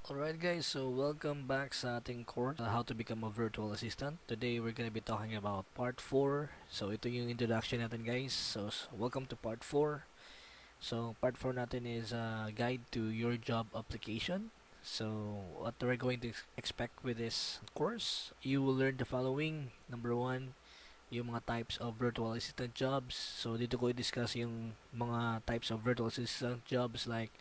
Alright guys, so welcome back sa ating course, How to Become a Virtual Assistant. Today we're gonna be talking about part 4. So ito yung introduction natin guys. So welcome to part 4. So part 4 natin is a guide to your job application. So what we're going to expect with this course, you will learn the following. Number 1, yung mga types of virtual assistant jobs. So dito ko i-discuss yung mga types of virtual assistant jobs like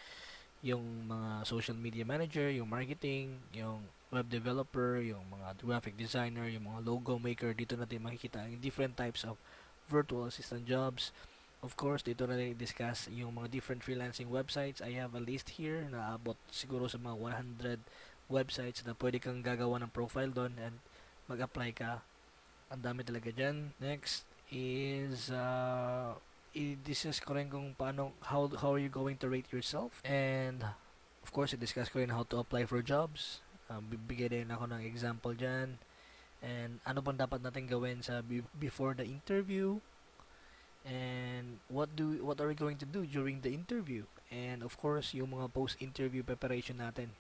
yung mga social media manager, yung marketing, yung web developer, yung mga graphic designer, yung mga logo maker. Dito natin makikita ang different types of virtual assistant jobs. Of course, dito na rin discuss yung mga different freelancing websites. I have a list here na abot siguro sa mga 100 websites na pwede kang gagawa ng profile doon and mag-apply ka. Ang dami talaga dyan. Next is i-discuss ko rin kung paano, how are you going to rate yourself, and of course i-discuss ko rin how to apply for jobs. Bibigyan din ako ng example dyan, and ano bang dapat natin gawin sa before the interview, and what are we going to do during the interview, and of course yung mga post interview preparation natin.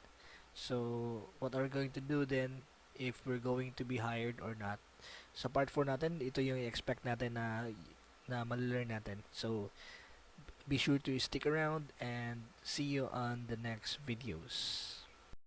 So what are we going to do then if we're going to be hired or not. Sa part 4 natin, ito yung i-expect natin na mali-learn natin. So, be sure to stick around and see you on the next videos.